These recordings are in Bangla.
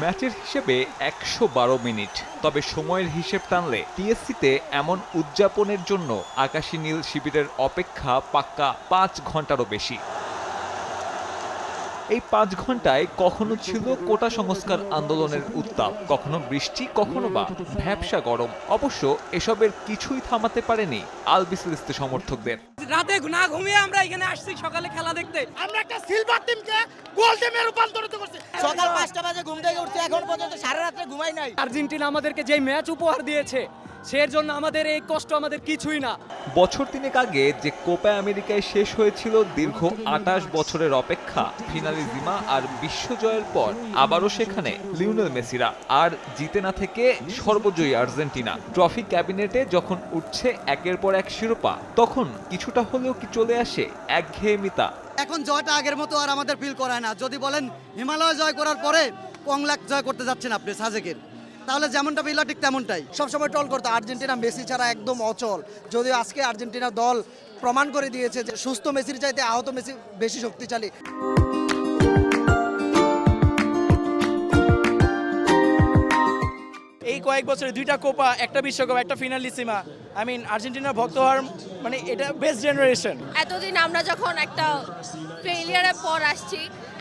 ম্যাচের হিসেবে ১১২ মিনিট, তবে সময়ের হিসেব টানলে টিএসসিতে এমন উদযাপনের জন্য আকাশী নীল শিবিরের অপেক্ষা পাক্কা ৫ ঘন্টারও বেশি। এই ৫ ঘন্টায় কখনো ছিল কোটা সংস্কার আন্দোলনের উত্তাপ, কখনো বৃষ্টি, কখনো বা ভ্যাপসা গরম। অবশ্য এসবের কিছুই থামাতে পারেনি আলবিসেলেস্তে সমর্থকদের। রাতে না ঘুমিয়ে আমরা এখানে আসছি সকালে খেলা দেখতে। আমরা একটা সিলভার টিমকে গোল্ড টিমে রূপান্তরিত করছি। সকাল ৫টা বাজে ঘুম থেকে উঠছি, এখন পর্যন্ত সারা রাত্রে ঘুমাই নাই। আর্জেন্টিনা আমাদেরকে যে ম্যাচ উপহার দিয়েছে সের জন্য আমাদের এই কষ্ট আমাদের কিছুই না। বছর তিনেক আগে যে কোপা আমেরিকায় শেষ হয়েছিল দীর্ঘ ২৮ বছরের অপেক্ষা, ফিনালিজিমা আর বিশ্বজয়ের পর আবারও সেখানে লিওনেল মেসিরা। আর জিতে না থেকে সর্বজয়ী আর্জেন্টিনা। ট্রফি ক্যাবিনেটে যখন উঠছে একের পর এক শিরোপা, তখন কিছুটা হলেও কি চলে আসে একঘেয়েমিতা। এখন জয়টা আগের মতো আর আমাদের ফিল করায় না। যদি বলেন হিমালয় জয় করার পরে কংলাক জয় করতে যাচ্ছেন আপনি সাজেকের, তাহলে যেমনটা ফিল ঠিক তেমনটাই। সবসময় ট্রল করতো আর্জেন্টিনা মেসি ছাড়া একদম অচল, যদিও আজকে আর্জেন্টিনা দল প্রমাণ করে দিয়েছে যে সুস্থ মেসির চাইতে আহত মেসি বেশি শক্তিশালী। এই কয়েক বছরে 2টা কোপা, একটা বিশ্বকাপ, একটা ফিনালিসিমা। আর্জেন্টিনার ভক্ত হওয়ার মানে এটা বেস্ট জেনারেশন। এতদিন আমরা যখন একটা ফেলিয়ারের পর আসছি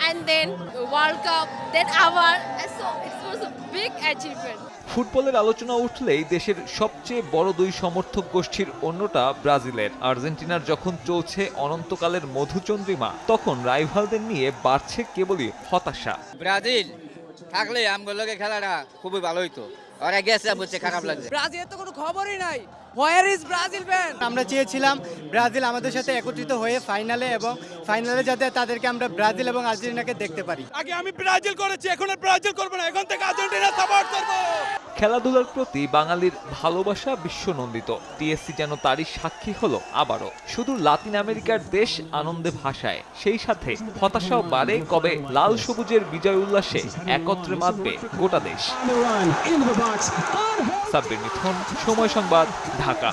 and then World Cup, then আবার, so it was a big achievement. ফুটবলের আলোচনা উঠলেই দেশের সবচেয়ে বড় দুই সমর্থক গোষ্ঠীর অন্যটা ব্রাজিলের। আর্জেন্টিনার যখন চলছে অনন্তকালের মধুচন্দ্রিমা, তখন রাইভালদের নিয়ে বাড়ছে কেবলই হতাশা। ব্রাজিল থাকলে আমগুলোকে খেলাটা খুবই ভালো হইতো, ওরা গেছে বুঝছে খারাপ লাগছে। ব্রাজিলের তো কোনো খবরই নাই। Where is Brazil fan? আমরা চেয়েছিলাম ব্রাজিল আমাদের সাথে একত্রিত হয়ে ফাইনালে, এবং ফাইনালে যাতে তাদেরকে আমরা ব্রাজিল এবং আর্জেন্টিনাকে দেখতে পারি। আগে আমি ব্রাজিল করেছি, এখন আর ব্রাজিল করব না, এখন থেকে আর্জেন্টিনা সাপোর্ট করব। খেলাধুলার প্রতি বাঙালির ভালোবাসা বিশ্বনন্দিত। টিএসসি যেন তারই সাক্ষী হলো আবারও। শুধু লাতিন আমেরিকার দেশ আনন্দে ভাসায়, সেই সাথে হতাশাও বাড়ে কবে লাল সবুজের বিজয় উল্লাসে একত্রে মাতবে গোটা দেশ। সাব্বির মিঠুন, সময় সংবাদ, ঢাকা।